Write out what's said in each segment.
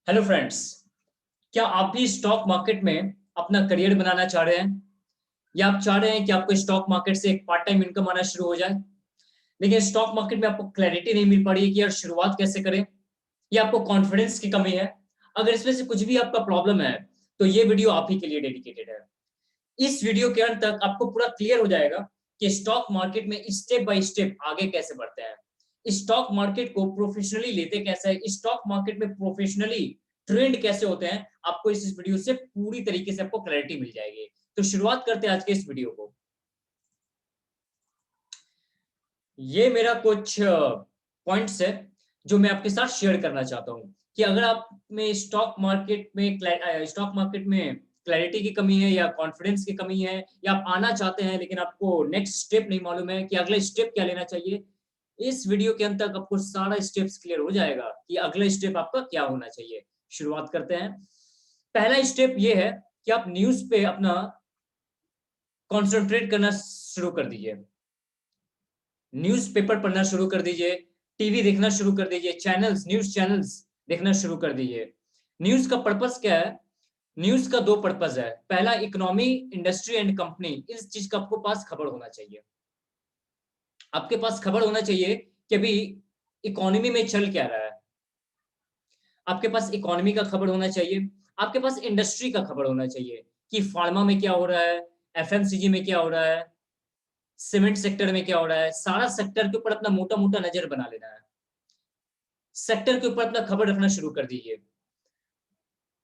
Hello friends. क्या आप भी स्टॉक मार्केट में अपना करियर बनाना चाह रहे हैं या आप चाह रहे हैं कि आपको स्टॉक मार्केट से एक पार्ट टाइम इनकम आना शुरू हो जाए, लेकिन स्टॉक मार्केट में आपको क्लैरिटी नहीं मिल पा रही है कि यार शुरुआत कैसे करें या आपको कॉन्फिडेंस की कमी है। अगर इसमें से कुछ भी आपका प्रॉब्लम है तो ये वीडियो आप ही के लिए डेडिकेटेड है। इस वीडियो के अंत तक आपको पूरा क्लियर हो जाएगा कि स्टॉक मार्केट में स्टेप बाय स्टेप आगे कैसे बढ़ते हैं, स्टॉक मार्केट को प्रोफेशनली लेते कैसे है, स्टॉक मार्केट में प्रोफेशनली ट्रेंड कैसे होते हैं। आपको इस वीडियो से पूरी तरीके से आपको क्लैरिटी मिल जाएगी। तो शुरुआत करते हैं आज के इस वीडियो को। ये मेरा कुछ पॉइंट्स है जो मैं आपके साथ शेयर करना चाहता हूँ कि अगर आप में स्टॉक मार्केट में क्लैरिटी की कमी है या कॉन्फिडेंस की कमी है या आप आना चाहते हैं लेकिन आपको नेक्स्ट स्टेप नहीं मालूम है कि अगला स्टेप क्या लेना चाहिए, इस वीडियो के अंत तक आपको सारा स्टेप्स क्लियर हो जाएगा कि अगला स्टेप आपका क्या होना चाहिए। शुरुआत करते हैं। पहला स्टेप ये है कि आप न्यूज पे अपना कॉन्सेंट्रेट करना शुरू कर दीजिए। न्यूज़पेपर पढ़ना शुरू कर दीजिए, टीवी देखना शुरू कर दीजिए, न्यूज़ चैनल्स देखना शुरू कर दीजिए। न्यूज़ का पर्पस क्या है? न्यूज़ का 2 पर्पस है। पहला इकोनॉमी, इंडस्ट्री एंड कंपनी, इस चीज़ का आपको पास खबर होना चाहिए। आपके पास खबर होना चाहिए कि अभी इकोनॉमी में चल क्या रहा है। आपके पास इकोनॉमी का खबर होना चाहिए, आपके पास इंडस्ट्री का खबर होना चाहिए कि फार्मा में क्या हो रहा है, एफएमसीजी में क्या हो रहा है, सीमेंट सेक्टर में क्या हो रहा है। सारा सेक्टर के ऊपर अपना मोटा-मोटा नज़र बना लेना है। सेक्टर के ऊपर अपना खबर रखना शुरू कर दीजिए।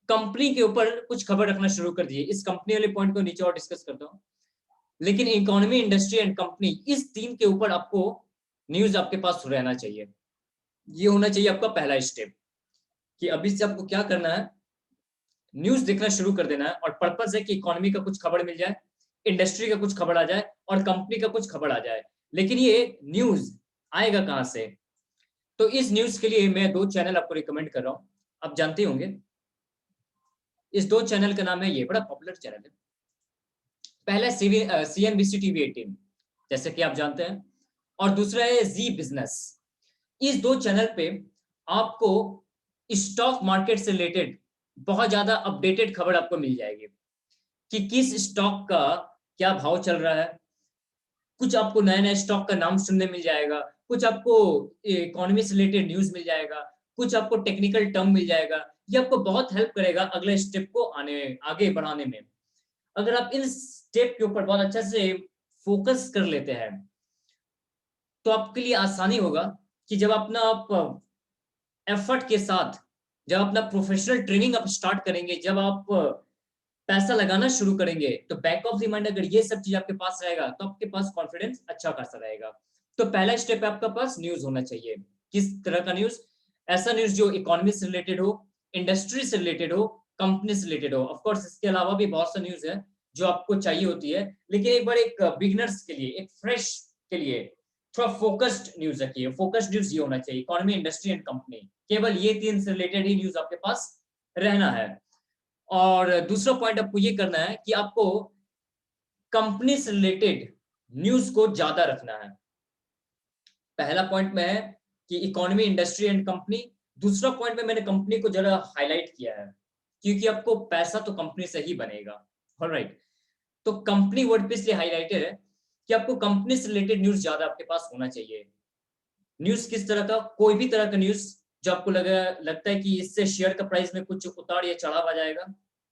कंपनी के ऊपर कुछ खबर रखना शुरू कर दीजिए। इस कंपनी वाले पॉइंट को नीचे और डिस्कस करता हूँ। लेकिन इकोनॉमी, इंडस्ट्री एंड कंपनी, इस 3 के ऊपर आपको न्यूज़ आपके पास रहना चाहिए। ये होना चाहिए आपका पहला स्टेप कि अभी से आपको क्या करना है, न्यूज़ देखना शुरू कर देना है और पर्पस है कि इकोनॉमी का कुछ खबर मिल जाए, इंडस्ट्री का कुछ खबर आ जाए और कंपनी का कुछ खबर आ जाए। लेकिन ये न्यूज़ आएगा कहाँ से? तो इस न्यूज़ के लिए मैं 2 चैनल आपको रिकमेंड कर रहा हूँ। आप जानते होंगे, इस 2 चैनल का नाम है, ये बड़ा पॉपुलर चैनल है। पहला है सीएनबीसी टीवी 18, जैसे कि आप जानते हैं, और दूसरा है जी बिजनेस। इस 2 चैनल पे आपको स्टॉक मार्केट से रिलेटेड बहुत ज्यादा अपडेटेड खबर आपको मिल जाएगी कि किस स्टॉक का क्या भाव चल रहा है। कुछ आपको नया-नया स्टॉक का नाम सुनने मिल जाएगा, कुछ आपको इकोनॉमी से रिलेटेड न्यूज़ मिल जाएगा, कुछ आपको टेक्निकल टर्म मिल जाएगा। ये आपको बहुत हेल्प करेगा अगले स्टेप को आगे बढ़ाने में। अगर आप इन स्टेप के ऊपर बहुत अच्छे से फोकस कर लेते हैं, तो आपके लिए आसानी होगा कि जब अपना आप एफर्ट के साथ, जब अपना प्रोफेशनल ट्रेनिंग आप स्टार्ट करेंगे, जब आप पैसा लगाना शुरू करेंगे, तो बैक ऑफ द माइंड अगर ये सब चीज़ आपके पास रहेगा, तो आपके पास कॉन्फिडेंस अच्छा खासा रहेगा। तो पहला स्टेप है आपके पास न्यूज़ होना चाहिए। किस तरह का न्यूज़? ऐसा न्यूज़ जो इकोनॉमी से रिलेटेड हो, इंडस्ट्री से रिलेटेड हो, कंपनी से रिलेटेड हो। ऑफ कोर्स इसके अलावा भी बहुत सा न्यूज़ है जो आपको चाहिए होती है, लेकिन एक बार एक बिगिनर्स के लिए, एक फ्रेश के लिए थोड़ा फोकस्ड न्यूज़ रखिए। फोकस्ड न्यूज़ ये होना चाहिए, इकोनॉमी, इंडस्ट्री एंड कंपनी। केवल ये 3 से रिलेटेड ही न्यूज़ आपके पास रहना है। और दूसरा पॉइंट आपको ये करना है कि आपको कंपनी से रिलेटेड न्यूज़ को ज़्यादा रखना है। पहला पॉइंट में है कि इकोनॉमी, इंडस्ट्री एंड कंपनी। दूसरा पॉइंट में मैंने कंपनी को ज़रा हाइलाइट किया है, क्योंकि आपको पैसा तो कंपनी से ही बनेगा। ऑलराइट। तो कंपनी वर्ड पे इसलिए हाइलाइटेड है कि आपको कंपनी से रिलेटेड न्यूज़ ज़्यादा आपके पास होना चाहिए। न्यूज़ किस तरह का? कोई भी तरह का न्यूज़ जो आपको लगता है कि इससे शेयर का प्राइस में कुछ उतार या चढ़ाव आ जाएगा,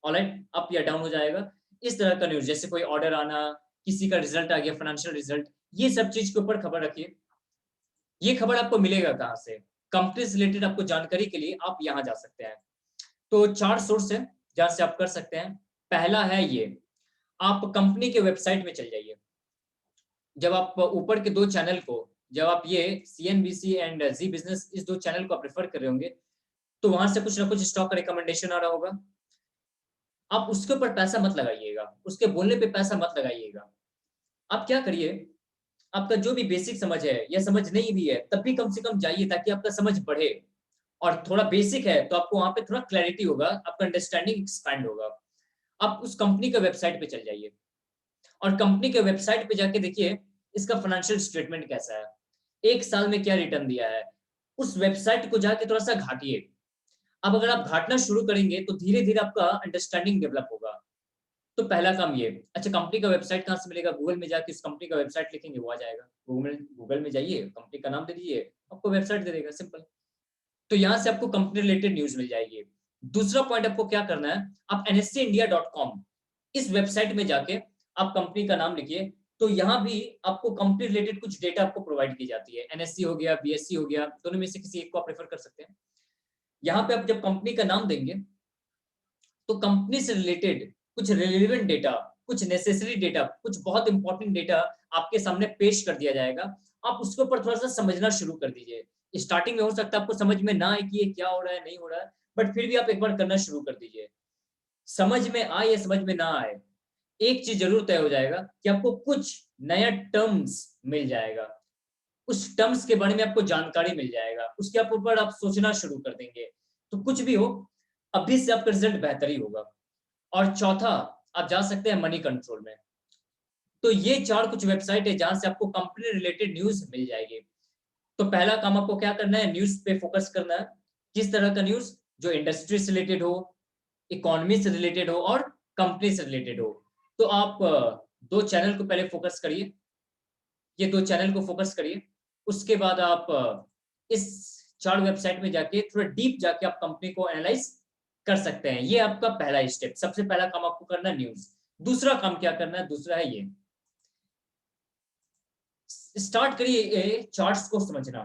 ऑलराइट, अप या डाउन हो जाएगा। इस तरह का न्यूज़, जैसे कोई ऑर्डर आना, किसी का रिजल्ट आ गया, फाइनेंशियल रिजल्ट, ये सब चीज़ के ऊपर खबर रखिए। ये खबर आपको मिलेगा कहाँ से? कंपनी से रिलेटेड आपको जानकारी के लिए आप यहाँ जा सकते हैं। तो 4 सोर्स हैं जहाँ से आप कर सकते हैं। पहला है ये, आप कंपनी के वेबसाइट में चले जाइए। जब आप ऊपर के 2 चैनल को, जब आप ये सीएनबीसी एंड जी बिज़नेस, इस 2 चैनल को आप रेफर कर रहे होंगे, तो वहाँ से कुछ ना कुछ स्टॉक का रिकमेंडेशन आ रहा होगा। आप उसके ऊपर पैसा मत लगाइएगा, उसके बोलने पे पैसा मत लगाइएगा। आप क्या करिए, आपका जो भी बेसिक समझ है या समझ नहीं भी है, तब भी कम से कम जाइए ताकि आपका समझ बढ़े। और थोड़ा बेसिक है तो आपको वहाँ पे थोड़ा क्लैरिटी होगा, आपका अंडरस्टैंडिंग एक्सपैंड होगा। आप उस कंपनी का वेबसाइट पे चले जाइए और कंपनी के वेबसाइट पे जाके देखिए इसका फाइनेंशियल स्टेटमेंट कैसा है, 1 साल में क्या रिटर्न दिया है। उस वेबसाइट को जाके थोड़ा-सा घाटिए। अब अगर आप घाटना शुरू करेंगे तो धीरे धीरे आपका अंडरस्टैंडिंग डेवलप होगा। तो पहला काम ये। अच्छा, कंपनी का वेबसाइट कहाँ से मिलेगा? गूगल में जाके उस कंपनी का वेबसाइट लिखेंगे वो आ जाएगा। गूगल में जाइए, कंपनी का नाम दे दीजिए, आपको वेबसाइट दे देगा, सिंपल। तो यहाँ से आपको कंपनी रिलेटेड न्यूज़ मिल जाएगी। दूसरा पॉइंट आपको क्या करना है, आप nscindia.com इस वेबसाइट में जाके आप कंपनी का नाम लिखिए, तो यहाँ भी आपको कंपनी रिलेटेड कुछ डेटा आपको प्रोवाइड की जाती है। एनएससी हो गया, बीएससी हो गया, दोनों में से किसी एक को आप प्रेफर कर सकते हैं। यहाँ पे आप जब कंपनी का नाम देंगे तो कंपनी से रिलेटेड कुछ रिलेवेंट डेटा, कुछ नेसेसरी डेटा, कुछ बहुत इंपॉर्टेंट डेटा आपके सामने पेश कर दिया जाएगा। आप उसके ऊपर थोड़ा-सा समझना शुरू कर दीजिए। स्टार्टिंग में हो सकता है आपको समझ में ना आए कि ये क्या हो रहा है, नहीं हो रहा है, बट फिर भी आप एक बार करना शुरू कर दीजिए। समझ में आए या समझ में ना आए, एक चीज़ ज़रूर तय हो जाएगा कि आपको कुछ नया टर्म्स मिल जाएगा। उस टर्म्स के बारे में आपको जानकारी मिल जाएगा, उसके आप ऊपर आप सोचना शुरू कर देंगे। तो कुछ भी हो, अभी से आपका रिजल्ट बेहतर ही होगा। और चौथा, आप जा सकते हैं मनी कंट्रोल में। तो ये 4 कुछ वेबसाइट है जहाँ से आपको कंपनी रिलेटेड न्यूज़ मिल जाएगी। तो पहला काम आपको क्या करना है, न्यूज़ पे फोकस करना है। किस तरह का न्यूज़? जो इंडस्ट्री से रिलेटेड हो, इकोनॉमी से रिलेटेड हो और कंपनी से रिलेटेड हो। तो आप 2 चैनल को पहले फोकस करिए। ये 2 चैनल को फोकस करिए। उसके बाद आप इस 4 वेबसाइट में जाके थोड़ा डीप जाके आप कंपनी को एनालाइज़ कर सकते हैं। ये आपका पहला स्टेप, सबसे पहला काम आपको करना है न्यूज़। दूसरा काम क्या करना है? दूसरा है ये, स्टार्ट करिए चार्ट्स को समझना।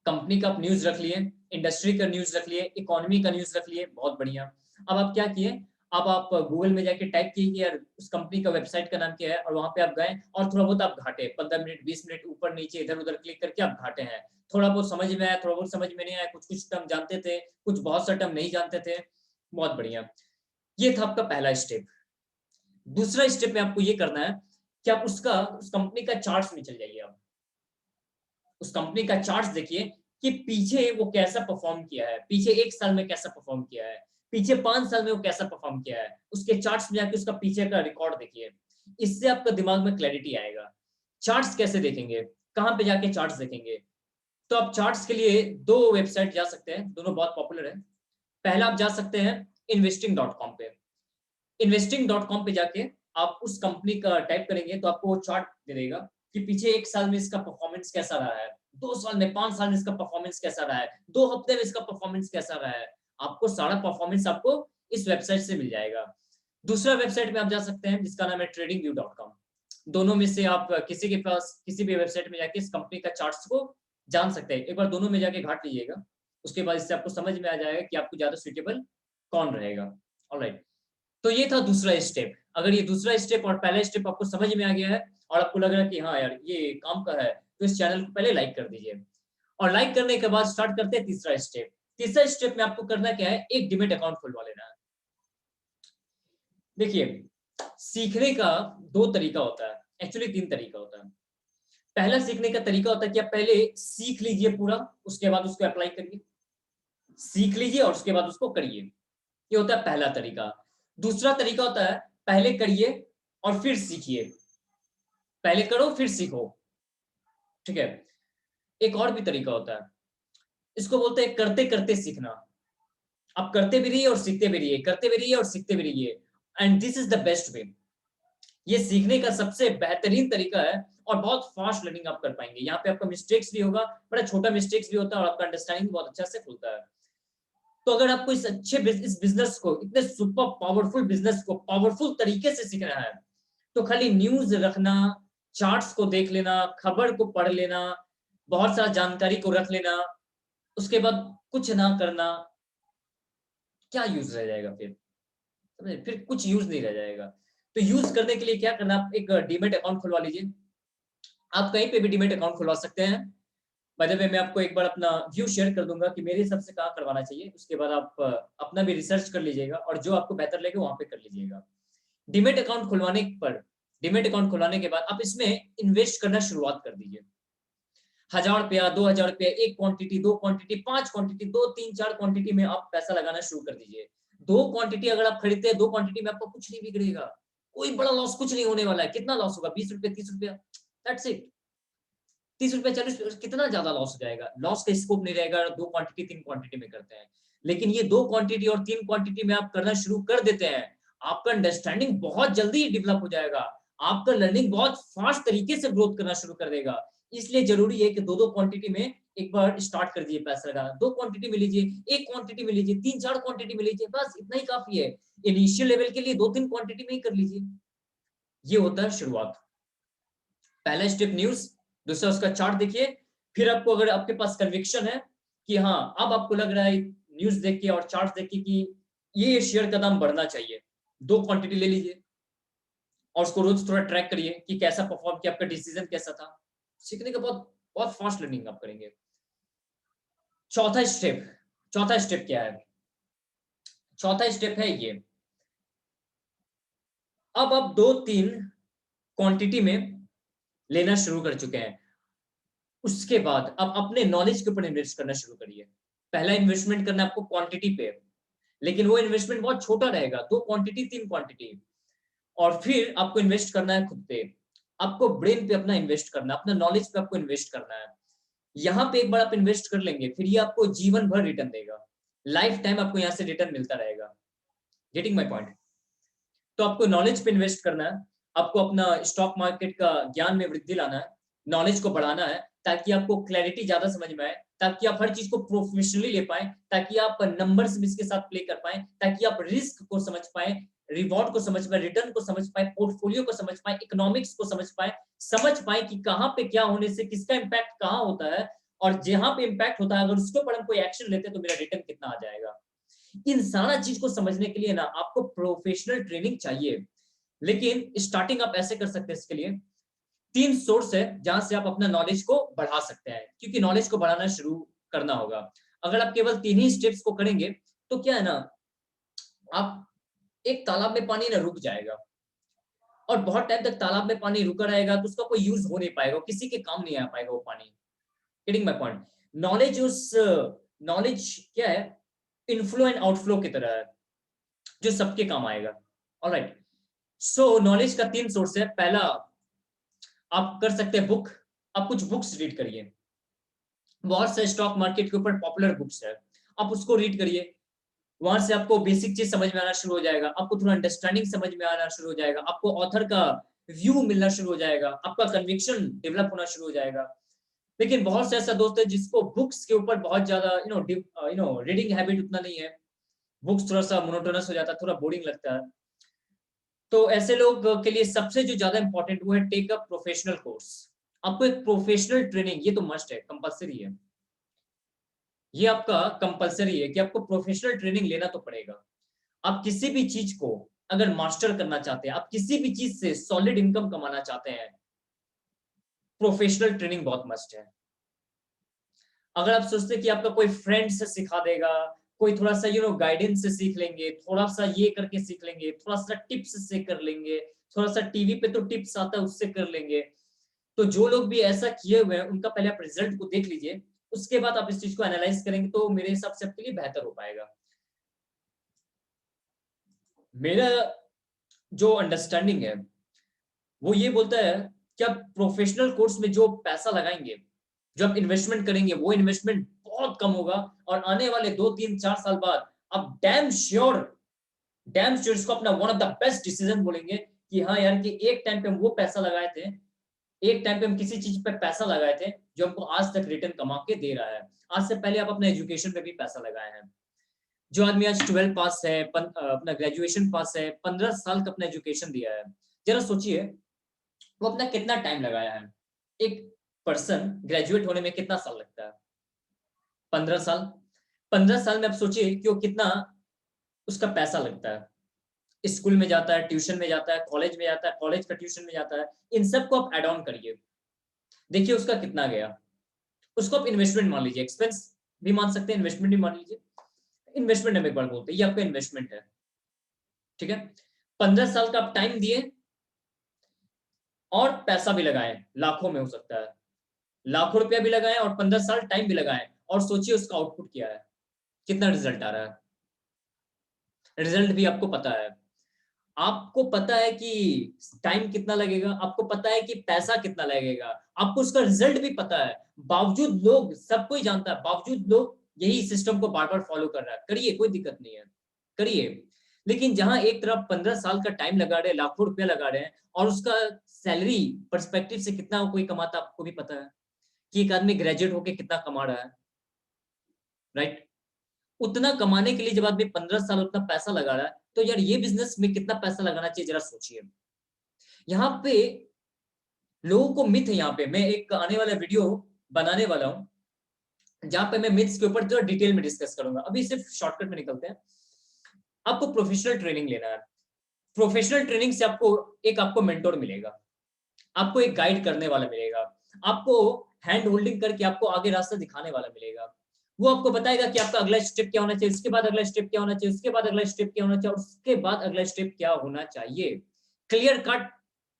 कंपनी का आप न्यूज़ रख लिए, इंडस्ट्री का न्यूज़ रख लिए, इकोनॉमी का न्यूज़ रख लिए, बहुत बढ़िया। अब आप क्या किए, अब आप गूगल में जाके टाइप किए कि यार उस कंपनी का वेबसाइट का नाम क्या है, और वहाँ पे आप गए और थोड़ा बहुत आप घाटे, 15 मिनट, 20 मिनट ऊपर-नीचे, इधर-उधर क्लिक करके आप घाटे हैं। थोड़ा बहुत समझ में आया, थोड़ा बहुत समझ में नहीं आया, कुछ-कुछ टर्म जानते थे, कुछ बहुत सा टर्म नहीं जानते थे, बहुत बढ़िया। ये था आपका पहला स्टेप। दूसरा स्टेप में आपको ये करना है कि आप उस कंपनी का चार्ट्स में चल जाइए आप। उस कंपनी का चार्ट्स देखिए कि पीछे वो कैसा परफॉर्म किया है, पीछे 1 साल में कैसा परफॉर्म किया है, पीछे 5 साल में वो कैसा परफॉर्म किया है, उसके चार्ट्स में जाके उसका पीछे का रिकॉर्ड देखिए। इससे आपका दिमाग में क्लैरिटी आएगा। चार्ट्स कैसे देखेंगे? कहाँ पे जाके चार्ट्स देखेंगे? तो आप चार्ट्स के लिए 2 वेबसाइट जा सकते हैं, दोनों बहुत पॉपुलर है। पहला आप जा सकते हैं investing.com पे। investing.com पे जाके आप उस कंपनी का टाइप करेंगे तो आपको वो चार्ट दे देगा कि पीछे 1 साल में इसका परफॉर्मेंस कैसा रहा है, 2 साल में, 5 साल में इसका परफॉर्मेंस कैसा रहा है, 2 हफ्ते में इसका परफॉर्मेंस कैसा रहा है। आपको सारा परफॉर्मेंस आपको इस वेबसाइट से मिल जाएगा। दूसरा वेबसाइट में आप जा सकते हैं जिसका नाम है tradingview.com। दोनों में से आप किसी के पास किसी भी वेबसाइट में जाके इस कंपनी का चार्ट्स को जान सकते हैं। एक बार दोनों में जाके घाट लीजिएगा, उसके बाद इससे आपको समझ में आ जाएगा कि आपको ज़्यादा सूटेबल कौन रहेगा। ऑलराइट। तो ये था दूसरा स्टेप। अगर ये दूसरा स्टेप और पहला स्टेप आपको समझ में आ गया है और आपको लग रहा है कि हाँ यार ये काम का है, तो इस चैनल को पहले लाइक कर दीजिए। और लाइक करने के बाद स्टार्ट करते हैं तीसरा स्टेप। तीसरा स्टेप में आपको करना क्या है, एक डीमैट अकाउंट खुलवा लेना है। देखिए, सीखने का 2 तरीका होता है, एक्चुअली 3 तरीका होता है। पहला सीखने का तरीका होता है कि आप पहले सीख लीजिए पूरा, उसके बाद उसको अप्लाई करिए। सीख लीजिए और उसके बाद उसको करिए। ये होता है पहला तरीका। दूसरा तरीका होता है पहले करिए और फिर सीखिए। पहले करो फिर सीखो, ठीक है? एक और भी तरीका होता है, इसको बोलते हैं करते-करते सीखना। आप करते भी रहिए और सीखते भी रहिए, करते भी रहिए और सीखते भी रहिए, and this is the best way. ये सीखने का सबसे बेहतरीन तरीका है और बहुत फास्ट लर्निंग आप कर पाएँगे। यहाँ पे आपका मिस्टेक्स भी होगा, बड़ा छोटा मिस्टेक्स भी होता है और आपका अंडरस्टैंडिंग बहुत अच्छा से खुलता है। तो अगर आपको इस बिज़नेस को, इतने सुपर पावरफुल बिज़नेस को पावरफुल तरीके से सीखना है, तो खाली न्यूज़ रखना, चार्ट्स को देख लेना, खबर को पढ़ लेना, बहुत सारा जानकारी को रख लेना, उसके बाद कुछ ना करना, क्या यूज़ रह जाएगा फिर? समझे? फिर कुछ यूज़ नहीं रह जाएगा। तो यूज़ करने के लिए क्या करना, आप एक डीमैट अकाउंट खुलवा लीजिए। आप कहीं पे भी डीमैट अकाउंट खुलवा सकते हैं। बाय द वे मैं आपको एक बार अपना व्यू शेयर कर दूँगा कि मेरे हिसाब से कहाँ करवाना चाहिए। उसके बाद आप अपना भी रिसर्च कर लीजिएगा और जो आपको बेहतर लगे वहाँ पे कर लीजिएगा। डीमैट अकाउंट खुलवाने पर डीमैट अकाउंट खुलवाने के बाद आप इसमें इन्वेस्ट करना शुरुआत कर दीजिए। ₹1000, ₹2000, 1 क्वांटिटी, 2 क्वांटिटी, 5 क्वांटिटी, 2, 3, 4 क्वांटिटी में आप पैसा लगाना शुरू कर दीजिए। 2 क्वांटिटी अगर आप खरीदते हैं, 2 क्वांटिटी में आपको कुछ नहीं बिगड़ेगा। कोई बड़ा लॉस कुछ नहीं होने वाला है। कितना लॉस होगा? ₹20, ₹30, दैट्स इट। ₹30 ₹40 कितना ज्यादा लॉस हो जाएगा? लॉस का स्कोप नहीं रहेगा, 2 क्वांटिटी 3 क्वांटिटी में करते हैं। लेकिन ये 2 क्वांटिटी और 3 क्वांटिटी में आप करना शुरू कर देते हैं, आपका अंडरस्टैंडिंग बहुत जल्दी डेवलप हो जाएगा, आपका लर्निंग बहुत फास्ट तरीके से ग्रोथ करना शुरू कर देगा। इसलिए जरूरी है कि 2-2 क्वांटिटी में एक बार स्टार्ट कर दीजिए पैसा लगाना। 2 क्वांटिटी में लीजिए, 1 क्वांटिटी में लीजिए, 3-4 क्वांटिटी में लीजिए, बस इतना ही काफी है। इनिशियल लेवल के लिए 2-3 क्वांटिटी में ही कर लीजिए। ये होता है शुरुआत। पहला स्टेप न्यूज़, दूसरा उसका चार्ट देखिए, फिर आपको अगर आपके पास कन्विक्शन है कि हाँ, अब आपको लग रहा है न्यूज़ देख के और चार्ट देख के कि ये शेयर का दाम बढ़ना चाहिए, 2 क्वांटिटी ले लीजिए और उसको रोज थोड़ा ट्रैक करिए कि कैसा परफॉर्म किया, आपका डिसीजन कैसा था। सीखने का बहुत बहुत फास्ट लर्निंग आप करेंगे। चौथा स्टेप क्या है? चौथा स्टेप है ये, अब आप 2-3 क्वांटिटी में लेना शुरू कर चुके हैं, उसके बाद अब अपने नॉलेज के ऊपर इन्वेस्ट करना शुरू करिए। पहला इन्वेस्टमेंट करना है आपको क्वांटिटी पे, लेकिन वो इन्वेस्टमेंट बहुत छोटा रहेगा, 2 क्वांटिटी 3 क्वांटिटी। और फिर आपको इन्वेस्ट करना है खुद पे, आपको ब्रेन पे अपना इन्वेस्ट करना है, अपना नॉलेज पे आपको इन्वेस्ट करना है। यहाँ पे एक बार आप इन्वेस्ट कर लेंगे, फिर ये आपको जीवन भर रिटर्न देगा, लाइफ टाइम आपको यहाँ से रिटर्न मिलता रहेगा। Getting my point? तो आपको नॉलेज पे इन्वेस्ट करना है, आपको अपना स्टॉक मार्केट का ज्ञान में वृद्धि लाना है, नॉलेज को बढ़ाना है, ताकि आपको क्लैरिटी ज्यादा समझ में आए, ताकि आप हर चीज को प्रोफेशनली ले पाए, ताकि आप नंबर्स भी इसके साथ प्ले कर पाए, ताकि आप रिस्क को समझ पाए, रिवॉर्ड को समझ पाए, रिटर्न को समझ पाए, पोर्टफोलियो को समझ पाए, इकोनॉमिक्स को समझ पाए कि कहाँ पे क्या होने से किसका इम्पैक्ट कहाँ होता है, और जहां पे इम्पैक्ट होता है अगर उसके ऊपर हम कोई एक्शन लेते हैं तो मेरा रिटर्न कितना आ जाएगा। इन सारा चीज को समझने के लिए ना आपको प्रोफेशनल ट्रेनिंग चाहिए। लेकिन स्टार्टिंग आप ऐसे कर सकते हैं, इसके लिए 3 सोर्स है जहां से आप अपना नॉलेज को बढ़ा सकते हैं, क्योंकि नॉलेज को बढ़ाना शुरू करना होगा। अगर आप केवल 3 ही स्टेप्स को करेंगे तो क्या है ना, आप एक तालाब में पानी ना रुक जाएगा और बहुत टाइम तक तालाब में पानी रुका रहेगा तो उसका कोई यूज हो नहीं पाएगा, किसी के काम नहीं आ पाएगा वो पानी। Getting my point? Knowledge knowledge क्या है, इनफ्लो एंड आउटफ्लो की तरह है, जो सबके काम आएगा। ऑलराइट, सो नॉलेज का 3 सोर्स है। पहला आप कर सकते हैं बुक, आप कुछ बुक्स रीड करिए, बहुत से स्टॉक मार्केट के ऊपर पॉपुलर बुक्स है, आप उसको रीड करिए, वहां से आपको बेसिक चीज समझ में आना शुरू हो जाएगा, आपको थोड़ा अंडरस्टैंडिंग समझ में आना शुरू हो जाएगा, आपको ऑथर का व्यू मिलना शुरू हो जाएगा, आपका कन्विक्शन डेवलप होना शुरू हो जाएगा। लेकिन बहुत से ऐसा दोस्त है जिसको बुक्स के ऊपर बहुत ज्यादा रीडिंग हैबिट उतना नहीं है, बुक्स थोड़ा सा मोनोटोनस हो जाता है, थोड़ा बोरिंग लगता है। तो ऐसे लोग के लिए सबसे जो ज्यादा इंपॉर्टेंट वो है टेक अ प्रोफेशनल कोर्स। आपको एक प्रोफेशनल ट्रेनिंग, ये तो मस्ट है, कंपलसरी है, ये आपका कंपलसरी है कि आपको प्रोफेशनल ट्रेनिंग लेना तो पड़ेगा। आप किसी भी चीज को अगर मास्टर करना चाहते हैं, आप किसी भी चीज से सॉलिड इनकम कमाना चाहते हैं, प्रोफेशनल ट्रेनिंग बहुत मस्ट है। अगर आप सोचते हैं कि आपका कोई फ्रेंड से सिखा देगा, कोई थोड़ा सा गाइडेंस से सीख लेंगे, थोड़ा सा ये करके सीख लेंगे, थोड़ा सा टिप्स से कर लेंगे, थोड़ा सा टीवी पे तो टिप्स आता है उससे कर लेंगे, तो जो लोग भी ऐसा किए हुए हैं उनका पहले आप रिजल्ट को देख लीजिए, उसके बाद आप इस चीज को एनालाइज करेंगे तो मेरे हिसाब से आपके लिए बेहतर हो पाएगा। मेरा जो अंडरस्टैंडिंग है वो ये बोलता है कि आप प्रोफेशनल कोर्स में जो पैसा लगाएंगे, जो आप इन्वेस्टमेंट करेंगे, वो इन्वेस्टमेंट बहुत कम होगा और आने वाले 2-3-4 साल बाद आप डैम श्योर इसको अपना one of the best decision बोलेंगे कि हाँ यार, कि एक टाइम पे हम वो पैसा लगाए थे, एक टाइम पे हम किसी चीज पे पैसा लगाए थे जो हमको आज तक रिटर्न कमा के दे रहा है। आज से पहले आप अपने एजुकेशन पे भी पैसा लगाए हैं। जो आदमी आज 12 पास है, अपना ग्रेजुएशन पास है, 15 साल का अपना एजुकेशन दिया है, जरा सोचिए वो अपना कितना टाइम लगाया है। एक पर्सन ग्रेजुएट होने में कितना साल लगता है? 15 साल। 15 साल में आप सोचिए कि वो कितना उसका पैसा लगता है, स्कूल में जाता है, ट्यूशन में जाता है, कॉलेज में जाता है, कॉलेज का ट्यूशन में जाता है, इन सबको आप एड ऑन करिए, देखिए उसका कितना गया। उसको आप इन्वेस्टमेंट मान लीजिए, एक्सपेंस भी मान सकते हैं, इन्वेस्टमेंट भी मान लीजिए। इन्वेस्टमेंट हम एक बार बोलते हैं, ये आपका इन्वेस्टमेंट है, ठीक है। 15 साल का आप टाइम दिए और पैसा भी लगाए, लाखों में हो सकता है, लाखों रुपया भी लगाए और 15 साल टाइम भी लगाए, और सोचिए उसका आउटपुट क्या है, कितना रिजल्ट आ रहा है, रिजल्ट भी आपको पता है। आपको पता है कि टाइम कितना लगेगा, आपको पता है कि पैसा कितना लगेगा, आपको उसका रिजल्ट भी पता है, बावजूद लोग, सब कोई जानता है, बावजूद लोग यही सिस्टम को बार बार फॉलो कर रहा है। करिए, कोई दिक्कत नहीं है, करिए। लेकिन जहां एक तरफ 15 साल का टाइम लगा रहे हैं, लाखों रुपया लगा रहे हैं, और उसका सैलरी पर्सपेक्टिव से कितना कोई कमाता आपको भी पता है कि एक आदमी ग्रेजुएट होके कितना कमा रहा है, राइट? उतना कमाने के लिए जब आदमी 15 साल उतना पैसा लगा रहा है, तो यार ये बिजनेस में कितना पैसा लगाना चाहिए, जरा सोचिए। यहाँ पे लोगों को मिथ है, यहाँ पे मैं एक आने वाला वीडियो बनाने वाला हूं जहां पे मैं मिथ्स के ऊपर थोड़ा डिटेल में डिस्कस करूंगा। अभी सिर्फ शॉर्टकट में निकलते हैं। आपको प्रोफेशनल ट्रेनिंग लेना है। प्रोफेशनल ट्रेनिंग से आपको मेंटोर मिलेगा, आपको एक गाइड करने वाला मिलेगा, आपको हैंड होल्डिंग करके आपको आगे रास्ता दिखाने वाला मिलेगा। वो आपको बताएगा कि आपका अगला स्टेप क्या होना चाहिए, उसके बाद अगला स्टेप क्या होना चाहिए, उसके बाद अगला स्टेप क्या होना चाहिए, उसके बाद अगला स्टेप क्या होना चाहिए। क्लियर कट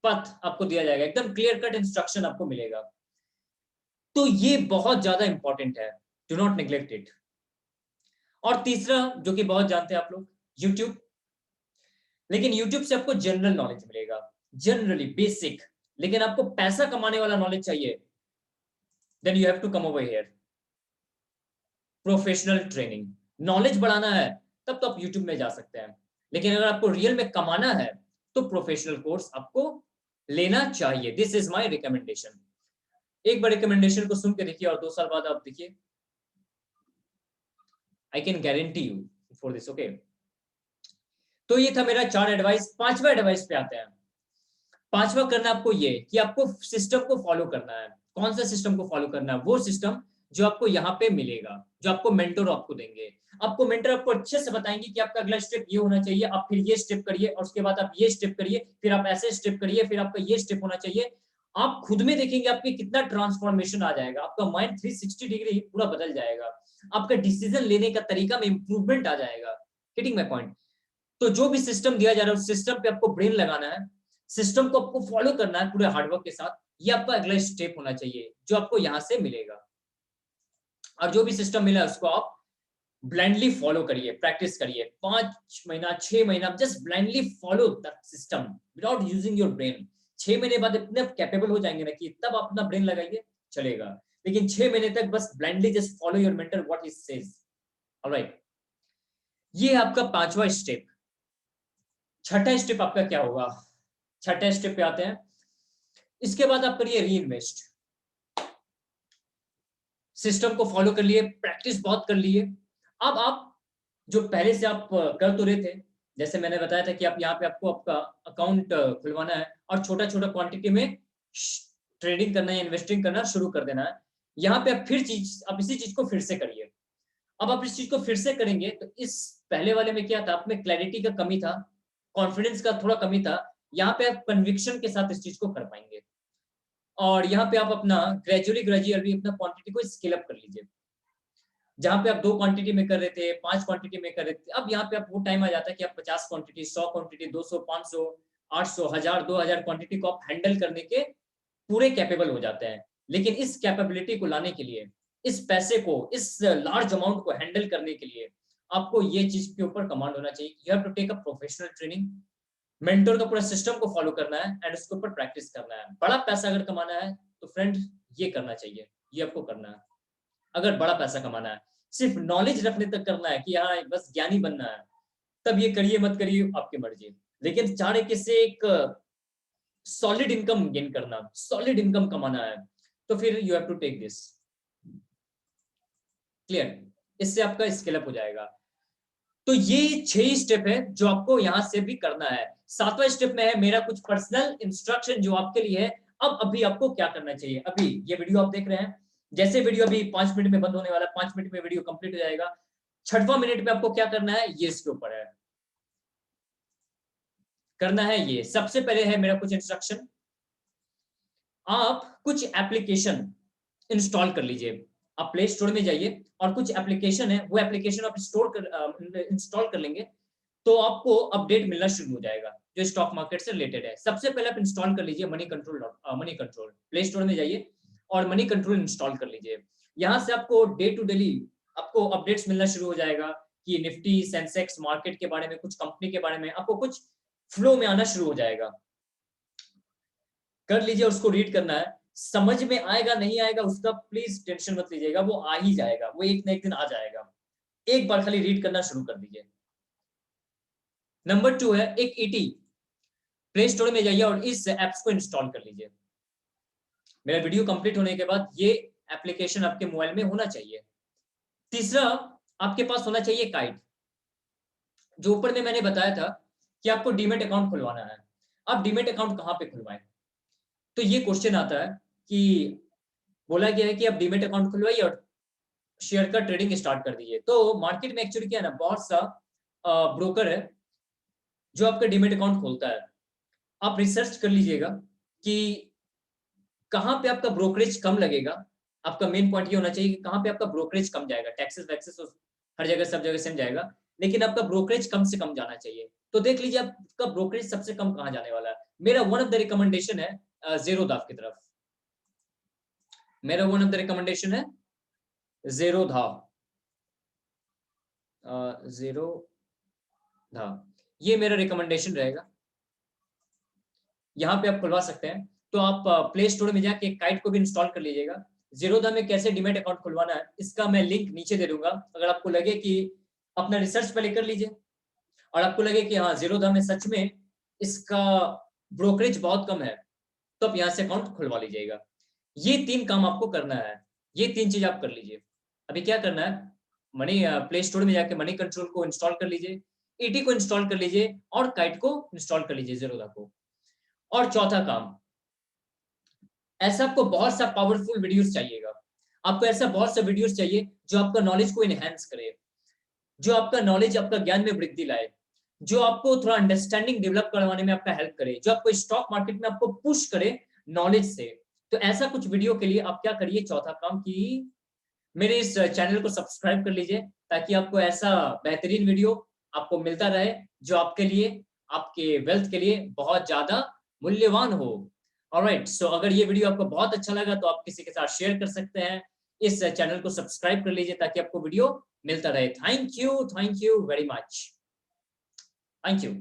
पथ आपको दिया जाएगा, एकदम क्लियर कट इंस्ट्रक्शन आपको मिलेगा। तो ये बहुत ज्यादा इंपॉर्टेंट है, डू नॉट नेग्लेक्ट इट। और तीसरा, जो कि बहुत जानते हैं आप लोग, यूट्यूब। लेकिन यूट्यूब से आपको जनरल नॉलेज मिलेगा, जनरली बेसिक। लेकिन आपको पैसा कमाने वाला नॉलेज चाहिए, then you have to come over here. Professional training, knowledge बढ़ाना है तब तो आप यूट्यूब में जा सकते हैं। लेकिन अगर आपको रियल में कमाना है तो प्रोफेशनल कोर्स आपको लेना चाहिए। This is my recommendation. एक बार रिकमेंडेशन को सुन के देखिए और 2 साल बाद आप देखिए, I can guarantee you for this. Okay, तो ये था मेरा 4 एडवाइस। 5वां एडवाइस पे आते हैं। 5वां करना आपको ये कि आपको सिस्टम को फॉलो करना है। कौन सा सिस्टम को फॉलो करना है? वो सिस्टम जो आपको यहाँ पे मिलेगा, जो आपको मेंटर आपको देंगे। आपको मेंटर आपको अच्छे से बताएंगे कि आपका अगला स्टेप ये होना चाहिए, आप फिर ये स्टेप करिए, और उसके बाद आप ये स्टेप करिए, फिर आप ऐसे स्टेप करिए, फिर आपका ये स्टेप होना चाहिए। आप खुद में देखेंगे आपके कितना ट्रांसफॉर्मेशन आ जाएगा, आपका माइंड 360 डिग्री पूरा बदल जाएगा, आपका डिसीजन लेने का तरीका में इंप्रूवमेंट आ जाएगा। Getting my point? तो जो भी सिस्टम दिया जा रहा है उस सिस्टम पे आपको ब्रेन लगाना है, सिस्टम को आपको फॉलो करना है पूरे हार्डवर्क के साथ। ये आपका अगला स्टेप होना चाहिए जो आपको यहां से मिलेगा। और जो भी सिस्टम मिला है उसको आप ब्लाइंडली फॉलो करिए, प्रैक्टिस करिए। 5 महीना, 6 महीना, just blindly follow the system without using your brain. 6 महीने बाद इतने कैपेबल हो जाएंगे ना कि तब आप अपना ब्रेन लगाइए, चलेगा। लेकिन 6 महीने तक बस blindly just follow your mentor what he says. Alright, ये आपका 5वां स्टेप। छठा स्टेप आपका क्या होगा? छठे स्टेप पे आते हैं। इसके बाद आप करिए री इन्वेस्ट। सिस्टम को फॉलो कर लिए, प्रैक्टिस बहुत कर लिए। अब आप जो पहले से आप कर तो रहे थे, जैसे मैंने बताया था कि आप यहाँ पे आपको आपका अकाउंट खुलवाना है और छोटा छोटा क्वांटिटी में ट्रेडिंग करना है, इन्वेस्टिंग करना शुरू कर देना है। यहाँ पे आप इसी चीज को फिर से करिए। अब आप इस चीज को फिर से करेंगे तो इस पहले वाले में क्या था, आप में क्लैरिटी का कमी था, कॉन्फिडेंस का थोड़ा कमी था। यहाँ पे आप कन्विक्शन के साथ इस चीज को कर पाएंगे। और यहाँ पे आप अपना ग्रेजुअली अपना क्वांटिटी को स्केल अप कर लीजिए। जहां पे आप 2 क्वांटिटी में कर रहे थे, 5 क्वांटिटी में कर रहे थे, अब यहाँ पे आप वो टाइम आ जाता है कि आप 50 क्वांटिटी, 100 क्वांटिटी, 200, 500, 800, 1000, 2000 क्वांटिटी को आप हैंडल करने के पूरे कैपेबल हो जाते हैं। लेकिन इस कैपेबिलिटी को लाने के लिए, इस पैसे को, इस लार्ज अमाउंट को हैंडल करने के लिए आपको ये चीज के ऊपर कमांड होना चाहिए। You have to take a professional training. Mentor का पूरा सिस्टम को फॉलो करना है एंड उसके ऊपर प्रैक्टिस करना है। बड़ा पैसा अगर कमाना है तो फ्रेंड ये करना चाहिए, ये आपको करना है। अगर बड़ा पैसा कमाना है, सिर्फ नॉलेज रखने तक करना है कि हाँ बस ज्ञानी बनना है, तब ये करिए, मत करिए आपकी मर्जी। लेकिन चाहे किसी एक सॉलिड इनकम गेन करना, सॉलिड इनकम कमाना है, तो फिर you have to take this. Clear? इससे आपका स्केल अप हो जाएगा। तो ये 6 स्टेप है जो आपको यहां से भी करना है। 7वां स्टेप में है मेरा कुछ पर्सनल इंस्ट्रक्शन जो आपके लिए है। अब अभी आपको क्या करना चाहिए? अभी ये वीडियो आप देख रहे हैं, जैसे वीडियो अभी 5 मिनट में बंद होने वाला है, 5 मिनट में वीडियो कंप्लीट हो जाएगा। 6वां मिनट में आपको क्या करना है, ये इसके ऊपर है। करना है ये, सबसे पहले है मेरा कुछ इंस्ट्रक्शन। आप कुछ एप्लीकेशन इंस्टॉल कर लीजिए। आप प्ले स्टोर में जाइए और कुछ एप्लीकेशन है, वो एप्लीकेशन आप इंस्टॉल कर लेंगे तो आपको अपडेट मिलना शुरू हो जाएगा जो स्टॉक मार्केट से रिलेटेड है। सबसे पहले आप इंस्टॉल कर लीजिए money control. Money control play store में जाइए और मनी कंट्रोल इंस्टॉल कर लीजिए। यहाँ से आपको डे टू डेली आपको अपडेट्स मिलना शुरू हो जाएगा कि निफ्टी, सेंसेक्स, मार्केट के बारे में, कुछ कंपनी के बारे में आपको कुछ फ्लो में आना शुरू हो जाएगा। कर लीजिए, उसको रीड करना है, समझ में आएगा नहीं आएगा उसका प्लीज टेंशन मत लीजिएगा, वो आ ही जाएगा, वो एक ना एक दिन आ जाएगा। एक बार खाली रीड करना शुरू कर दीजिए। नंबर 2 है एक ईटी। प्ले स्टोर में जाइए और इस एप्स को इंस्टॉल कर लीजिए। मेरा वीडियो कंप्लीट होने के बाद ये एप्लीकेशन आपके मोबाइल में होना चाहिए। तीसरा, आपके पास होना चाहिए काइट। जो ऊपर में मैंने बताया था कि आपको डीमेट अकाउंट खुलवाना है। आप डीमेट अकाउंट कहाँ पे खुलवाएं? तो ये क्वेश्चन आता है कि बोला गया है कि आप डीमेट अकाउंट खुलवाइए और शेयर का ट्रेडिंग स्टार्ट कर दीजिए। तो मार्केट में एक्चुअली क्या है ना, बहुत सा ब्रोकर है जो आपका डीमेट अकाउंट खोलता है। आप रिसर्च कर लीजिएगा कि कहाँ पे आपका ब्रोकरेज कम लगेगा। आपका मेन पॉइंट ये होना चाहिए कि कहाँ पे आपका ब्रोकरेज कम जाएगा। टैक्सेस वैक्सेस हर जगह सब जगह सेम जाएगा, लेकिन आपका ब्रोकरेज कम से कम जाना चाहिए। तो देख लीजिए आपका ब्रोकरेज सबसे कम कहाँ जाने वाला है। मेरा वन ऑफ द रिकमेंडेशन है ज़ेरोधा की तरफ। मेरा वन ऑफ द रिकमेंडेशन है ज़ेरोधा। ज़ेरोधा ये मेरा रिकमेंडेशन रहेगा। यहाँ पे आप खुलवा सकते हैं। तो आप प्ले स्टोर में जाके काइट को भी इंस्टॉल कर लीजिएगा। ज़ेरोधा में कैसे डीमैट अकाउंट खुलवाना है इसका मैं लिंक नीचे दे दूंगा। अगर आपको लगे कि अपना रिसर्च पहले कर लीजिए और आपको लगे कि हाँ ज़ेरोधा में सच में इसका ब्रोकरेज बहुत कम है, तो आप यहाँ से अकाउंट खुलवा लीजिएगा। ये 3 काम आपको करना है। ये 3 चीज आप कर लीजिए। अभी क्या करना है, मनी प्ले स्टोर में जाके मनी कंट्रोल को इंस्टॉल कर लीजिए, ईटी को इंस्टॉल कर लीजिए और काइट को इंस्टॉल कर लीजिए, ज़ेरोधा को। और चौथा काम, ऐसा आपको बहुत सा पावरफुल वीडियोस चाहिएगा। आपको ऐसा बहुत सा वीडियोस चाहिए जो आपका नॉलेज को एनहांस करे, जो आपका नॉलेज, आपका ज्ञान में वृद्धि लाए, जो आपको थोड़ा अंडरस्टैंडिंग डेवलप करवाने में आपका हेल्प करे, जो आपको स्टॉक मार्केट में आपको पुश करे नॉलेज से। तो ऐसा कुछ वीडियो के लिए आप क्या करिए, चौथा काम कि मेरे इस चैनल को सब्सक्राइब कर लीजिए, ताकि आपको ऐसा बेहतरीन वीडियो आपको मिलता रहे जो आपके लिए, आपके वेल्थ के लिए बहुत ज्यादा मूल्यवान हो। ऑलराइट, सो अगर ये वीडियो आपको बहुत अच्छा लगा तो आप किसी के साथ शेयर कर सकते हैं। इस चैनल को सब्सक्राइब कर लीजिए ताकि आपको वीडियो मिलता रहे। Thank you very much. Thank you.